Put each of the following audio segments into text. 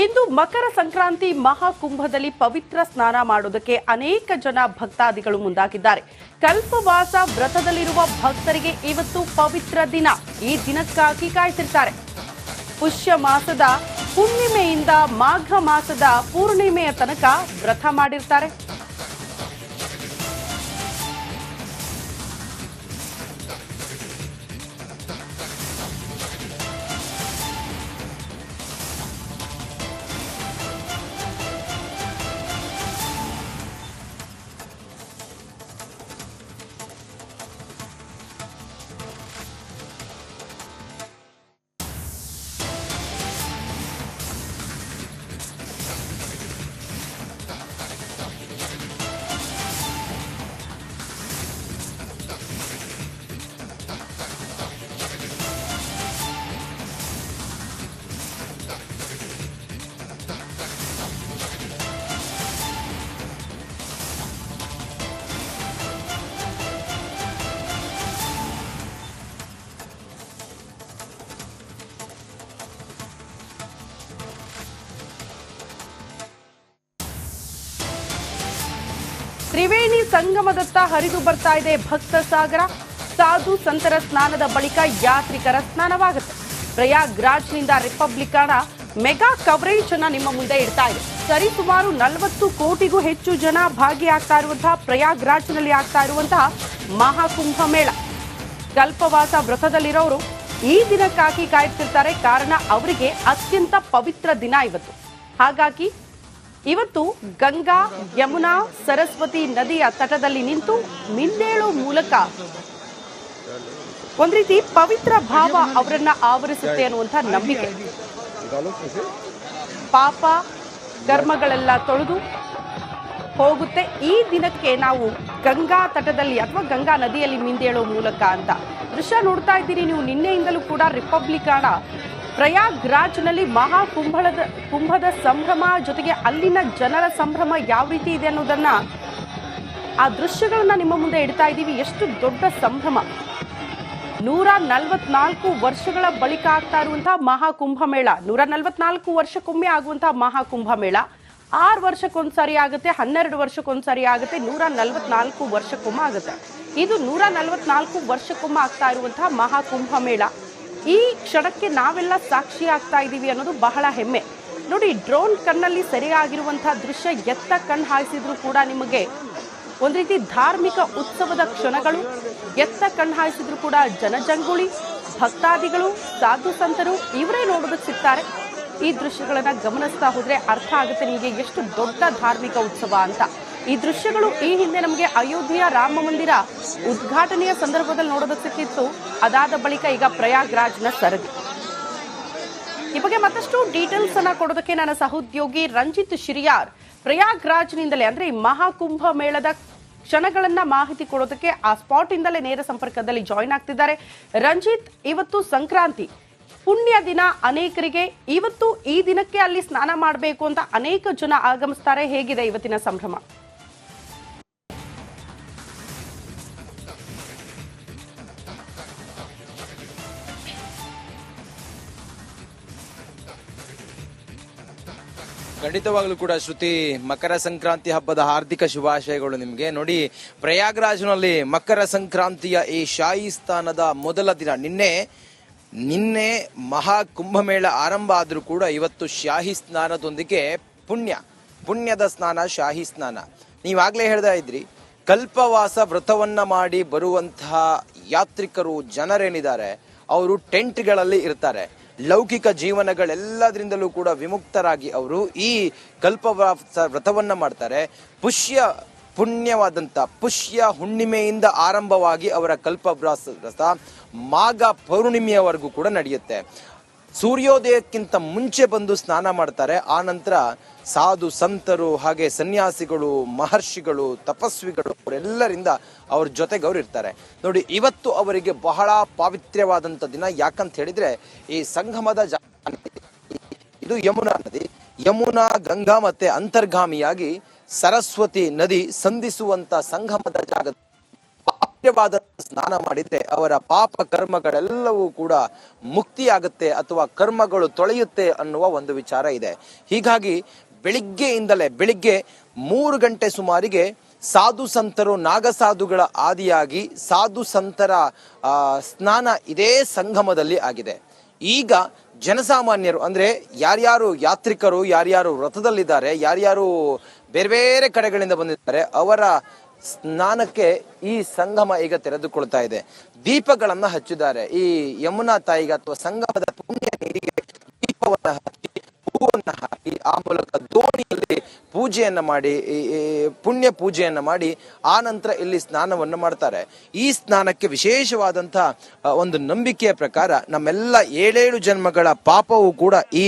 ಇಂದು ಮಕರ ಸಂಕ್ರಾಂತಿ ಮಹಾಕುಂಭದಲ್ಲಿ ಪವಿತ್ರ ಸ್ನಾನ ಮಾಡೋದಕ್ಕೆ ಅನೇಕ ಜನ ಭಕ್ತಾದಿಗಳು ಮುಂದಾಗಿದ್ದಾರೆ. ಕಲ್ಪವಾಸ ವ್ರತದಲ್ಲಿರುವ ಭಕ್ತರಿಗೆ ಇವತ್ತು ಪವಿತ್ರ ದಿನ. ಈ ದಿನಕ್ಕಾಗಿ ಕಾಯ್ತಿರ್ತಾರೆ. ಪುಷ್ಯ ಮಾಸದ ಹುಣ್ಣಿಮೆಯಿಂದ ಮಾಘ ಮಾಸದ ಪೂರ್ಣಿಮೆಯ ತನಕ ವ್ರತ ಮಾಡಿರ್ತಾರೆ. ತ್ರಿವೇಣಿ ಸಂಗಮದತ್ತ ಹರಿದು ಬರ್ತಾ ಇದೆ ಭಕ್ತ ಸಾಗರ. ಸಾಧು ಸಂತರ ಸ್ನಾನದ ಬಳಿಕ ಯಾತ್ರಿಕರ ಸ್ನಾನವಾಗುತ್ತೆ. ಪ್ರಯಾಗ್ರಾಜ್ನಿಂದ ರಿಪಬ್ಲಿಕನ ಮೆಗಾ ಕವರೇಜ್ ಅನ್ನ ನಿಮ್ಮ ಮುಂದೆ ಇಡ್ತಾ ಇದೆ. ಸರಿಸುಮಾರು 40 ಕೋಟಿಗೂ ಹೆಚ್ಚು ಜನ ಭಾಗಿಯಾಗ್ತಾ ಇರುವಂತಹ ಪ್ರಯಾಗ್ರಾಜ್ನಲ್ಲಿ ಆಗ್ತಾ ಇರುವಂತಹ ಮಹಾಕುಂಭ ಮೇಳ. ಕಲ್ಪವಾಸ ವ್ರತದಲ್ಲಿರೋರು ಈ ದಿನಕ್ಕಾಗಿ ಕಾಯ್ತಿರ್ತಾರೆ. ಕಾರಣ ಅವರಿಗೆ ಅತ್ಯಂತ ಪವಿತ್ರ ದಿನ ಇವತ್ತು. ಹಾಗಾಗಿ ಇವತ್ತು ಗಂಗಾ, ಯಮುನಾ, ಸರಸ್ವತಿ ನದಿಯ ತಟದಲ್ಲಿ ನಿಂತು ಮಿಂದೇಳೋ ಮೂಲಕ ಒಂದ್ ರೀತಿ ಪವಿತ್ರ ಭಾವ ಅವರನ್ನ ಆವರಿಸುತ್ತೆ ಅನ್ನುವಂಥ ನಂಬಿಕೆ. ಪಾಪ ಕರ್ಮಗಳೆಲ್ಲ ತೊಳೆದು ಹೋಗುತ್ತೆ. ಈ ದಿನಕ್ಕೆ ನಾವು ಗಂಗಾ ತಟದಲ್ಲಿ ಅಥವಾ ಗಂಗಾ ನದಿಯಲ್ಲಿ ಮಿಂದೇಳೋ ಮೂಲಕ ಅಂತ ದೃಶ್ಯ ನೋಡ್ತಾ ಇದ್ದೀರಿ ನೀವು. ನಿನ್ನೆಯಿಂದಲೂ ಕೂಡ ರಿಪಬ್ಲಿಕನ ಪ್ರಯಾಗ್ರಾಜ್ನಲ್ಲಿ ಕುಂಭದ ಸಂಭ್ರಮ ಜೊತೆಗೆ ಅಲ್ಲಿನ ಜನರ ಸಂಭ್ರಮ ಯಾವ ರೀತಿ ಇದೆ ಅನ್ನೋದನ್ನ ಆ ದೃಶ್ಯಗಳನ್ನ ನಿಮ್ಮ ಮುಂದೆ ಇಡ್ತಾ ಇದ್ದೀವಿ. ಎಷ್ಟು ದೊಡ್ಡ ಸಂಭ್ರಮ. 144 ವರ್ಷಗಳ ಬಳಿಕ ಆಗ್ತಾ ಇರುವಂತಹ ಮಹಾಕುಂಭ ಮೇಳ. 144 ವರ್ಷಕ್ಕೊಮ್ಮೆ ಆಗುವಂತಹ ಮಹಾಕುಂಭ ಮೇಳ 6 ವರ್ಷಕ್ಕೊಂದ್ಸರಿ ಆಗುತ್ತೆ, 12 ವರ್ಷಕ್ಕೊಂದ್ಸರಿ ಆಗುತ್ತೆ, 144 ವರ್ಷಕ್ಕೊಮ್ಮೆ ಆಗುತ್ತೆ. ಇದು 144 ವರ್ಷಕ್ಕೊಮ್ಮೆ ಆಗ್ತಾ ಇರುವಂತಹ ಮಹಾಕುಂಭ ಮೇಳ. ಈ ಕ್ಷಣಕ್ಕೆ ನಾವೆಲ್ಲ ಸಾಕ್ಷಿ ಆಗ್ತಾ ಇದ್ದೀವಿ ಅನ್ನೋದು ಬಹಳ ಹೆಮ್ಮೆ. ನೋಡಿ, ಡ್ರೋನ್ ಕಣ್ಣಲ್ಲಿ ಸೆರೆಯಾಗಿರುವಂತಹ ದೃಶ್ಯ ಎತ್ತ ಕಣ್ಣು ಹಾಯಿಸಿದ್ರು ಕೂಡ ನಿಮಗೆ ಒಂದು ರೀತಿ ಧಾರ್ಮಿಕ ಉತ್ಸವದ ಕ್ಷಣಗಳು. ಎತ್ತ ಕಣ್ಣು ಹಾಯಿಸಿದ್ರು ಕೂಡ ಜನಜಂಗುಳಿ, ಭಕ್ತಾದಿಗಳು, ಸಾಧು ಸಂತರು ಇವರೇ ನೋಡೋದಕ್ಕೆ ಸಿಗ್ತಾರೆ. ಈ ದೃಶ್ಯಗಳನ್ನ ಗಮನಿಸ್ತಾ ಹೋದ್ರೆ ಅರ್ಥ ಆಗುತ್ತೆ ನಿಮಗೆ ಎಷ್ಟು ದೊಡ್ಡ ಧಾರ್ಮಿಕ ಉತ್ಸವ ಅಂತ. ಈ ದೃಶ್ಯಗಳು ಈ ಹಿಂದೆ ನಮಗೆ ಅಯೋಧ್ಯೆಯ ರಾಮ ಮಂದಿರ ಉದ್ಘಾಟನೆಯ ಸಂದರ್ಭದಲ್ಲಿ ನೋಡೋದಕ್ಕೆ ಸಿಕ್ಕಿತ್ತು. ಅದಾದ ಬಳಿಕ ಈಗ ಪ್ರಯಾಗ್ರಾಜ್ನ ಸರದಿ. ಈ ಬಗ್ಗೆ ಮತ್ತಷ್ಟು ಡೀಟೇಲ್ಸ್ ಅನ್ನ ಕೊಡೋದಕ್ಕೆ ನನ್ನ ಸಹೋದ್ಯೋಗಿ ರಂಜಿತ್ ಶಿರಿಯಾರ್ ಪ್ರಯಾಗ್ರಾಜ್ನಿಂದಲೇ ಅಂದ್ರೆ ಈ ಮಹಾಕುಂಭ ಮೇಳದ ಕ್ಷಣಗಳನ್ನ ಮಾಹಿತಿ ಕೊಡೋದಕ್ಕೆ ಆ ಸ್ಪಾಟ್ ಇಂದಲೇ ನೇರ ಸಂಪರ್ಕದಲ್ಲಿ ಜಾಯಿನ್ ಆಗ್ತಿದ್ದಾರೆ. ರಂಜಿತ್, ಇವತ್ತು ಸಂಕ್ರಾಂತಿ ಪುಣ್ಯ ದಿನ. ಅನೇಕರಿಗೆ ಇವತ್ತು ಈ ದಿನಕ್ಕೆ ಅಲ್ಲಿ ಸ್ನಾನ ಮಾಡಬೇಕು ಅಂತ ಅನೇಕ ಜನ ಆಗಮಿಸ್ತಾರೆ. ಹೇಗಿದೆ ಇವತ್ತಿನ ಸಂಭ್ರಮ? ಖಂಡಿತವಾಗ್ಲೂ ಕೂಡ ಶ್ರುತಿ, ಮಕರ ಸಂಕ್ರಾಂತಿ ಹಬ್ಬದ ಹಾರ್ದಿಕ ಶುಭಾಶಯಗಳು ನಿಮಗೆ. ನೋಡಿ, ಪ್ರಯಾಗ್ರಾಜ್ನಲ್ಲಿ ಮಕರ ಸಂಕ್ರಾಂತಿಯ ಈ ಶಾಹಿ ಸ್ನಾನದ ಮೊದಲ ದಿನ. ನಿನ್ನೆ ಮಹಾಕುಂಭಮೇಳ ಆರಂಭ ಆದ್ರೂ ಕೂಡ ಇವತ್ತು ಶಾಹಿ ಸ್ನಾನದೊಂದಿಗೆ ಪುಣ್ಯದ ಸ್ನಾನ, ಶಾಹಿ ಸ್ನಾನ. ನೀವಾಗ್ಲೇ ಹೇಳ್ತಾ ಇದ್ರಿ, ಕಲ್ಪವಾಸ ವ್ರತವನ್ನ ಮಾಡಿ ಬರುವಂತಹ ಯಾತ್ರಿಕರು, ಜನರೇನಿದ್ದಾರೆ ಅವರು ಟೆಂಟ್ಗಳಲ್ಲಿ ಇರ್ತಾರೆ. ಲೌಕಿಕ ಜೀವನಗಳೆಲ್ಲದರಿಂದಲೂ ಕೂಡ ವಿಮುಕ್ತರಾಗಿ ಅವರು ಈ ಕಲ್ಪವಾಸ ವ್ರತವನ್ನ ಮಾಡ್ತಾರೆ. ಪುಣ್ಯವಾದಂಥ ಪುಷ್ಯ ಹುಣ್ಣಿಮೆಯಿಂದ ಆರಂಭವಾಗಿ ಅವರ ಕಲ್ಪವ್ರತ ಮಾಘ ಪೌರ್ಣಿಮೆಯವರೆಗೂ ಕೂಡ ನಡೆಯುತ್ತೆ. ಸೂರ್ಯೋದಯಕ್ಕಿಂತ ಮುಂಚೆ ಬಂದು ಸ್ನಾನ ಮಾಡ್ತಾರೆ. ಆ ನಂತರ ಸಾಧು ಸಂತರು, ಹಾಗೆ ಸನ್ಯಾಸಿಗಳು, ಮಹರ್ಷಿಗಳು, ತಪಸ್ವಿಗಳು ಅವರೆಲ್ಲರಿಂದ ಅವ್ರ ಜೊತೆಗೆ ಅವ್ರು ಇರ್ತಾರೆ. ನೋಡಿ, ಇವತ್ತು ಅವರಿಗೆ ಬಹಳ ಪಾವಿತ್ರ್ಯವಾದಂಥ ದಿನ. ಯಾಕಂತ ಹೇಳಿದ್ರೆ ಈ ಸಂಗಮದ ಇದು ಯಮುನಾ ನದಿ. ಯಮುನಾ, ಗಂಗಾ ಮತ್ತೆ ಅಂತರ್ಗಾಮಿಯಾಗಿ ಸರಸ್ವತಿ ನದಿ ಸಂಧಿಸುವಂತ ಸಂಗಮದ ಜಾಗ ಪವಿತ್ರವಾದ ಸ್ನಾನ ಮಾಡಿದ್ರೆ ಅವರ ಪಾಪ ಕರ್ಮಗಳೆಲ್ಲವೂ ಕೂಡ ಮುಕ್ತಿಯಾಗುತ್ತೆ ಅಥವಾ ಕರ್ಮಗಳು ತೊಳೆಯುತ್ತೆ ಅನ್ನುವ ಒಂದು ವಿಚಾರ ಇದೆ. ಹೀಗಾಗಿ ಬೆಳಿಗ್ಗೆ 3 ಗಂಟೆ ಸುಮಾರಿಗೆ ಸಾಧು ಸಂತರು, ನಾಗಸಾಧುಗಳ ಆದಿಯಾಗಿ ಸಾಧು ಸಂತರ ಸ್ನಾನ ಇದೇ ಸಂಗಮದಲ್ಲಿ ಆಗಿದೆ. ಈಗ ಜನಸಾಮಾನ್ಯರು ಅಂದ್ರೆ ಯಾರ್ಯಾರು ಯಾತ್ರಿಕರು, ಯಾರ್ಯಾರು ವ್ರತದಲ್ಲಿದ್ದಾರೆ, ಯಾರ್ಯಾರು ಬೇರೆ ಬೇರೆ ಕಡೆಗಳಿಂದ ಬಂದಿದ್ದಾರೆ, ಅವರ ಸ್ನಾನಕ್ಕೆ ಈ ಸಂಗಮ ಈಗ ತೆರೆದುಕೊಳ್ತಾ ಇದೆ. ದೀಪಗಳನ್ನ ಹಚ್ಚಿದ್ದಾರೆ. ಈ ಯಮುನಾ ತಾಯಿಗೆ ಅಥವಾ ಸಂಗಮದ ಪುಣ್ಯ ನೀರಿಗೆ ದೀಪವನ್ನ ಹಚ್ಚಿ, ಹೂವನ್ನ ಹಾಕಿ, ಆ ಮೂಲಕ ದೋಣಿಯಲ್ಲಿ ಪೂಜೆಯನ್ನ ಮಾಡಿ, ಪುಣ್ಯ ಪೂಜೆಯನ್ನ ಮಾಡಿ ಆ ನಂತರ ಇಲ್ಲಿ ಸ್ನಾನವನ್ನು ಮಾಡ್ತಾರೆ. ಈ ಸ್ನಾನಕ್ಕೆ ವಿಶೇಷವಾದಂತಹ ಒಂದು ನಂಬಿಕೆಯ ಪ್ರಕಾರ ನಮ್ಮೆಲ್ಲ 7 ಜನ್ಮಗಳ ಪಾಪವು ಕೂಡ ಈ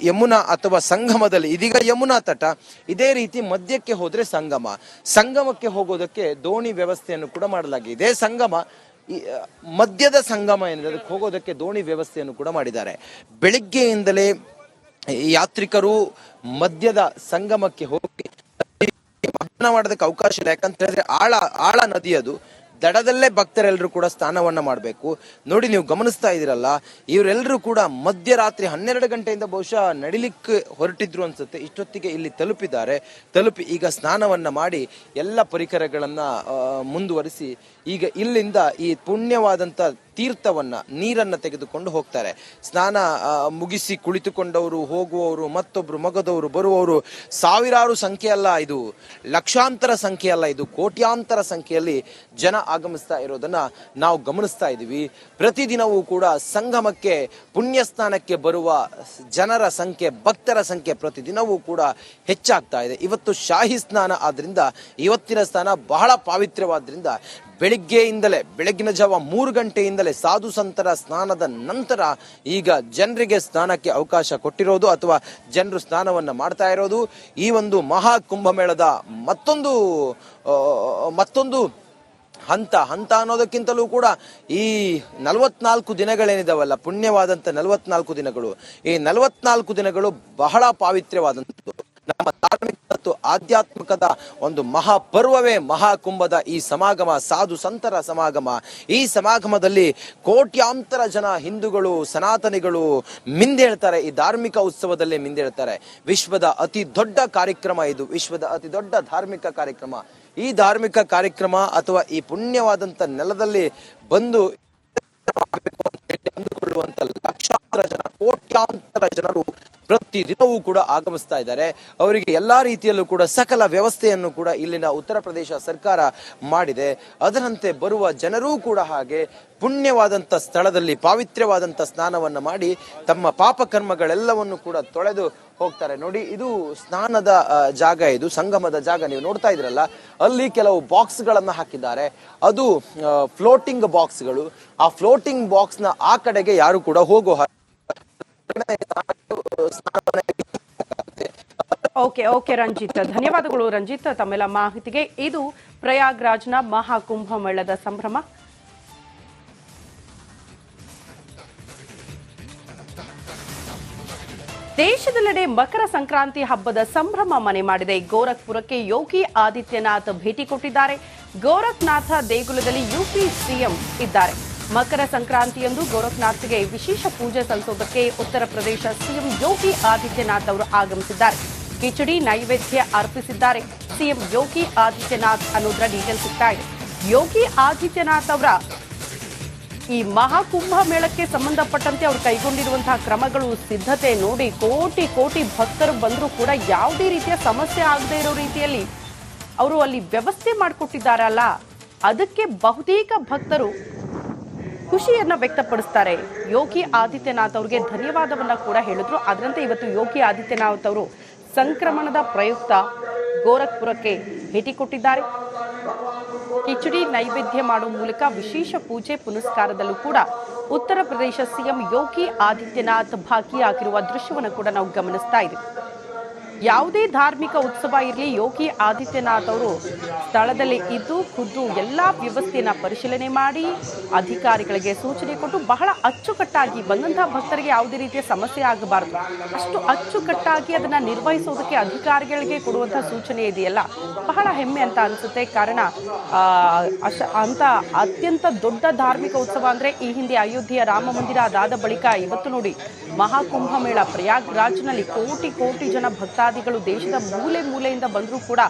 ಯಮುನಾ ಅಥವಾ ಸಂಗಮದಲ್ಲಿ, ಇದೀಗ ಯಮುನಾ ತಟ, ಇದೇ ರೀತಿ ಮಧ್ಯಕ್ಕೆ ಹೋದ್ರೆ ಸಂಗಮಕ್ಕೆ ಹೋಗೋದಕ್ಕೆ ದೋಣಿ ವ್ಯವಸ್ಥೆಯನ್ನು ಕೂಡ ಮಾಡಲಾಗಿದೆ. ಸಂಗಮ ಮಧ್ಯದ ಸಂಗಮ ಏನಿದೆ ಅದಕ್ಕೆ ಹೋಗೋದಕ್ಕೆ ದೋಣಿ ವ್ಯವಸ್ಥೆಯನ್ನು ಕೂಡ ಮಾಡಿದ್ದಾರೆ. ಬೆಳಿಗ್ಗೆಯಿಂದಲೇ ಯಾತ್ರಿಕರು ಮಧ್ಯದ ಸಂಗಮಕ್ಕೆ ಹೋಗಿ ಸ್ನಾನ ಮಾಡೋದಕ್ಕೆ ಅವಕಾಶ ಇಲ್ಲ. ಯಾಕಂತ ಹೇಳಿದ್ರೆ ಆಳ ನದಿ, ಅದು ದಡದಲ್ಲೇ ಭಕ್ತರೆಲ್ಲರೂ ಕೂಡ ಸ್ನಾನವನ್ನ ಮಾಡಬೇಕು. ನೋಡಿ, ನೀವು ಗಮನಿಸ್ತಾ ಇದ್ದೀರಲ್ಲ, ಇವರೆಲ್ಲರೂ ಕೂಡ ಮಧ್ಯರಾತ್ರಿ 12 ಗಂಟೆಯಿಂದ ಬಹುಶಃ ನಡಿಲಿಕ್ಕೆ ಹೊರಟಿದ್ರು ಅನ್ಸುತ್ತೆ. ಇಷ್ಟೊತ್ತಿಗೆ ಇಲ್ಲಿ ತಲುಪಿ ಈಗ ಸ್ನಾನವನ್ನ ಮಾಡಿ ಎಲ್ಲ ಪರಿಕರಗಳನ್ನ ಮುಂದುವರಿಸಿ ಈಗ ಇಲ್ಲಿಂದ ಈ ಪುಣ್ಯವಾದಂತ ತೀರ್ಥವನ್ನ, ನೀರನ್ನ ತೆಗೆದುಕೊಂಡು ಹೋಗ್ತಾರೆ. ಸ್ನಾನ ಮುಗಿಸಿ ಕುಳಿತುಕೊಂಡವರು, ಹೋಗುವವರು, ಮತ್ತೊಬ್ರು ಮಗದವರು, ಬರುವವರು ಸಾವಿರಾರು ಸಂಖ್ಯೆ ಅಲ್ಲ, ಇದು ಲಕ್ಷಾಂತರ ಸಂಖ್ಯೆ ಅಲ್ಲ, ಇದು ಕೋಟ್ಯಾಂತರ ಸಂಖ್ಯೆಯಲ್ಲಿ ಜನ ಆಗಮಿಸ್ತಾ ಇರೋದನ್ನ ನಾವು ಗಮನಿಸ್ತಾ ಇದ್ದೀವಿ. ಪ್ರತಿದಿನವೂ ಕೂಡ ಸಂಗಮಕ್ಕೆ, ಪುಣ್ಯ ಸ್ನಾನಕ್ಕೆ ಬರುವ ಜನರ ಸಂಖ್ಯೆ, ಭಕ್ತರ ಸಂಖ್ಯೆ ಪ್ರತಿದಿನವೂ ಕೂಡ ಹೆಚ್ಚಾಗ್ತಾ ಇದೆ. ಇವತ್ತು ಶಾಹಿ ಸ್ನಾನ ಆದ್ರಿಂದ, ಇವತ್ತಿನ ಸ್ನಾನ ಬಹಳ ಪಾವಿತ್ರ್ಯವಾದ್ರಿಂದ ಬೆಳಗಿನ ಜಾವ 3 ಗಂಟೆಯಿಂದಲೇ ಸಾಧು ಸಂತರ ಸ್ನಾನದ ನಂತರ ಈಗ ಜನರಿಗೆ ಸ್ನಾನಕ್ಕೆ ಅವಕಾಶ ಕೊಟ್ಟಿರೋದು ಅಥವಾ ಜನರು ಸ್ನಾನವನ್ನ ಮಾಡ್ತಾ ಇರೋದು. ಈ ಒಂದು ಮಹಾ ಕುಂಭಮೇಳದ ಮತ್ತೊಂದು ಹಂತ ಅನ್ನೋದಕ್ಕಿಂತಲೂ ಕೂಡ ಈ 44 ದಿನಗಳೇನಿದಾವಲ್ಲ, ಪುಣ್ಯವಾದಂತ 44 ದಿನಗಳು, ಈ 44 ದಿನಗಳು ಬಹಳ ಪಾವಿತ್ರ್ಯವಾದಂಥದ್ದು. ನಮ್ಮ ಧಾರ್ಮಿಕ ಮತ್ತು ಆಧ್ಯಾತ್ಮಿಕದ ಒಂದು ಮಹಾಪರ್ವವೇ ಮಹಾಕುಂಭದ ಈ ಸಮಾಗಮ, ಸಾಧು ಸಂತರ ಸಮಾಗಮ. ಈ ಸಮಾಗಮದಲ್ಲಿ ಕೋಟ್ಯಾಂತರ ಜನ ಹಿಂದೂಗಳು, ಸನಾತನಿಗಳು ಮಿಂದೇಳ್ತಾರೆ. ಈ ಧಾರ್ಮಿಕ ಉತ್ಸವದಲ್ಲಿ ಮಿಂದೇಳ್ತಾರೆ. ವಿಶ್ವದ ಅತಿ ದೊಡ್ಡ ಕಾರ್ಯಕ್ರಮ ಇದು, ವಿಶ್ವದ ಅತಿ ದೊಡ್ಡ ಧಾರ್ಮಿಕ ಕಾರ್ಯಕ್ರಮ. ಈ ಧಾರ್ಮಿಕ ಕಾರ್ಯಕ್ರಮ ಅಥವಾ ಈ ಪುಣ್ಯವಾದಂತ ನೆಲದಲ್ಲಿ ಬಂದು ಅಂದುಕೊಳ್ಳುವಂತ ಲಕ್ಷಾಂತರ ಜನ, ಕೋಟ್ಯಾಂತರ ಜನರು ಪ್ರತಿದಿನವೂ ಕೂಡ ಆಗಮಿಸ್ತಾ ಇದ್ದಾರೆ. ಅವರಿಗೆ ಎಲ್ಲಾ ರೀತಿಯಲ್ಲೂ ಕೂಡ ಸಕಲ ವ್ಯವಸ್ಥೆಯನ್ನು ಕೂಡ ಇಲ್ಲಿನ ಉತ್ತರ ಪ್ರದೇಶ ಸರ್ಕಾರ ಮಾಡಿದೆ. ಅದರಂತೆ ಬರುವ ಜನರೂ ಕೂಡ ಹಾಗೆ ಪುಣ್ಯವಾದಂತ ಸ್ಥಳದಲ್ಲಿ ಪಾವಿತ್ರ್ಯವಾದಂತ ಸ್ನಾನವನ್ನ ಮಾಡಿ ತಮ್ಮ ಪಾಪ ಕರ್ಮಗಳೆಲ್ಲವನ್ನು ಕೂಡ ತೊಳೆದು ಹೋಗ್ತಾರೆ. ನೋಡಿ, ಇದು ಸ್ನಾನದ ಜಾಗ, ಇದು ಸಂಗಮದ ಜಾಗ. ನೀವು ನೋಡ್ತಾ ಇದ್ರಲ್ಲ, ಅಲ್ಲಿ ಕೆಲವು ಬಾಕ್ಸ್ ಗಳನ್ನ ಹಾಕಿದ್ದಾರೆ. ಅದು ಫ್ಲೋಟಿಂಗ್ ಬಾಕ್ಸ್ಗಳು. ಆ ಫ್ಲೋಟಿಂಗ್ ಬಾಕ್ಸ್ ನ ಆ ಕಡೆಗೆ ಯಾರು ಕೂಡ ಹೋಗೋ ಓಕೆ ರಂಜಿತ್, ಧನ್ಯವಾದಗಳು ರಂಜಿತ್ ತಮ್ಮೆಲ್ಲ ಮಾಹಿತಿಗೆ. ಇದು ಪ್ರಯಾಗ್ರಾಜ್ನ ಮಹಾಕುಂಭಮೇಳದ ಸಂಭ್ರಮ. ದೇಶದೆಲ್ಲೆಡೆ ಮಕರ ಸಂಕ್ರಾಂತಿ ಹಬ್ಬದ ಸಂಭ್ರಮ ಮನೆ ಮಾಡಿದೆ. ಗೋರಖ್ಪುರಕ್ಕೆ ಯೋಗಿ ಆದಿತ್ಯನಾಥ್ ಭೇಟಿ ಕೊಟ್ಟಿದ್ದಾರೆ. ಗೋರಖ್ನಾಥ ದೇಗುಲದಲ್ಲಿ ಯುಪಿ ಸಿಎಂ ಇದ್ದಾರೆ. ಮಕರ ಸಂಕ್ರಾಂತಿಯಂದು ಗೋರಖ್ನಾಥ್ಗೆ ವಿಶೇಷ ಪೂಜೆ ಸಲ್ಲಿಸೋದಕ್ಕೆ ಉತ್ತರ ಪ್ರದೇಶ ಸಿಎಂ ಯೋಗಿ ಆದಿತ್ಯನಾಥ್ ಅವರು ಆಗಮಿಸಿದ್ದಾರೆ. ಕಿಚಡಿ ನೈವೇದ್ಯ ಅರ್ಪಿಸಿದ್ದಾರೆ. ಸಿಎಂ ಯೋಗಿ ಆದಿತ್ಯನಾಥ್ ಅನ್ನೋದ್ರ ಡೀಟೇಲ್ ಸಿಗ್ತಾ ಇದೆ. ಯೋಗಿ ಆದಿತ್ಯನಾಥ್ ಅವರ ಈ ಮಹಾಕುಂಭ ಮೇಳಕ್ಕೆ ಸಂಬಂಧಪಟ್ಟಂತೆ ಅವರು ಕೈಗೊಂಡಿರುವಂತಹ ಕ್ರಮಗಳು, ಸಿದ್ಧತೆ ನೋಡಿ ಕೋಟಿ ಭಕ್ತರು ಬಂದರೂ ಕೂಡ ಯಾವುದೇ ರೀತಿಯ ಸಮಸ್ಯೆ ಆಗದೇ ಇರೋ ರೀತಿಯಲ್ಲಿ ಅವರು ಅಲ್ಲಿ ವ್ಯವಸ್ಥೆ ಮಾಡಿಕೊಟ್ಟಿದ್ದಾರಲ್ಲ, ಅದಕ್ಕೆ ಬಹುತೇಕ ಭಕ್ತರು ಖುಷಿಯನ್ನ ವ್ಯಕ್ತಪಡಿಸ್ತಾರೆ. ಯೋಗಿ ಆದಿತ್ಯನಾಥ್ ಅವರಿಗೆ ಧನ್ಯವಾದವನ್ನ ಕೂಡ ಹೇಳಿದ್ರು. ಅದರಂತೆ ಇವತ್ತು ಯೋಗಿ ಆದಿತ್ಯನಾಥ್ ಅವರು ಸಂಕ್ರಮಣದ ಪ್ರಯುಕ್ತ ಗೋರಖ್ಪುರಕ್ಕೆ ಭೇಟಿ ಕೊಟ್ಟಿದ್ದಾರೆ. ಕಿಚಡಿ ನೈವೇದ್ಯ ಮಾಡುವ ಮೂಲಕ ವಿಶೇಷ ಪೂಜೆ ಪುನಸ್ಕಾರದಲ್ಲೂ ಕೂಡ ಉತ್ತರ ಪ್ರದೇಶ ಸಿಎಂ ಯೋಗಿ ಆದಿತ್ಯನಾಥ್ ಭಾಗಿಯಾಗಿರುವ ದೃಶ್ಯವನ್ನು ಕೂಡ ನಾವು ಗಮನಿಸ್ತಾ ಇದ್ದೀವಿ. ಯಾವುದೇ ಧಾರ್ಮಿಕ ಉತ್ಸವ ಇರಲಿ, ಯೋಗಿ ಆದಿತ್ಯನಾಥ್ ಅವರು ಸ್ಥಳದಲ್ಲಿ ಇದ್ದು ಖುದ್ದು ಎಲ್ಲ ವ್ಯವಸ್ಥೆಯನ್ನ ಪರಿಶೀಲನೆ ಮಾಡಿ ಅಧಿಕಾರಿಗಳಿಗೆ ಸೂಚನೆ ಕೊಟ್ಟು ಬಹಳ ಅಚ್ಚುಕಟ್ಟಾಗಿ ಬಂದಂತಹ ಭಕ್ತರಿಗೆ ಯಾವುದೇ ರೀತಿಯ ಸಮಸ್ಯೆ ಆಗಬಾರದು, ಅಷ್ಟು ಅಚ್ಚುಕಟ್ಟಾಗಿ ಅದನ್ನ ನಿರ್ವಹಿಸೋದಕ್ಕೆ ಅಧಿಕಾರಿಗಳಿಗೆ ಕೊಡುವಂತಹ ಸೂಚನೆ ಇದೆಯಲ್ಲ, ಬಹಳ ಹೆಮ್ಮೆ ಅಂತ ಅನ್ಸುತ್ತೆ. ಕಾರಣ ಅಂತ ಅತ್ಯಂತ ದೊಡ್ಡ ಧಾರ್ಮಿಕ ಉತ್ಸವ ಅಂದ್ರೆ ಈ ಹಿಂದೆ ಅಯೋಧ್ಯೆಯ ರಾಮ ಮಂದಿರ ಅದಾದ ಬಳಿಕ ಇವತ್ತು ನೋಡಿ ಮಹಾಕುಂಭಮೇಳ ಪ್ರಯಾಗ್ರಾಜ್ನಲ್ಲಿ ಕೋಟಿ ಕೋಟಿ ಜನ ಭಕ್ತಾದಿಗಳು ದೇಶದ ಮೂಲೆ ಮೂಲೆಯಿಂದ ಬಂದರೂ ಕೂಡ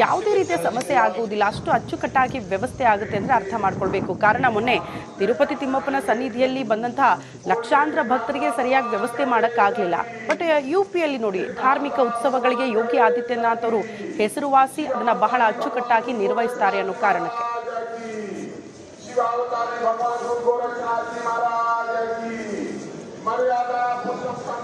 ಯಾವುದೇ ರೀತಿಯ ಸಮಸ್ಯೆ ಆಗುವುದಿಲ್ಲ, ಅಷ್ಟು ಅಚ್ಚುಕಟ್ಟಾಗಿ ವ್ಯವಸ್ಥೆ ಆಗುತ್ತೆ ಅಂದ್ರೆ ಅರ್ಥ ಮಾಡ್ಕೊಳ್ಬೇಕು. ಕಾರಣ ಮೊನ್ನೆ ತಿರುಪತಿ ತಿಮ್ಮಪ್ಪನ ಸನ್ನಿಧಿಯಲ್ಲಿ ಬಂದಂತಹ ಲಕ್ಷಾಂತರ ಭಕ್ತರಿಗೆ ಸರಿಯಾಗಿ ವ್ಯವಸ್ಥೆ ಮಾಡೋಕ್ಕಾಗಲಿಲ್ಲ. ಬಟ್ ಯುಪಿಯಲ್ಲಿ ನೋಡಿ ಧಾರ್ಮಿಕ ಉತ್ಸವಗಳಿಗೆ ಯೋಗಿ ಆದಿತ್ಯನಾಥ್ ಅವರು ಹೆಸರುವಾಸಿ, ಅದನ್ನ ಬಹಳ ಅಚ್ಚುಕಟ್ಟಾಗಿ ನಿರ್ವಹಿಸ್ತಾರೆ ಅನ್ನೋ ಕಾರಣಕ್ಕೆ. शिवावतारी भगवान गुरु गोरखनाथ जी महाराज की मर्यादा पुरुषोत्तम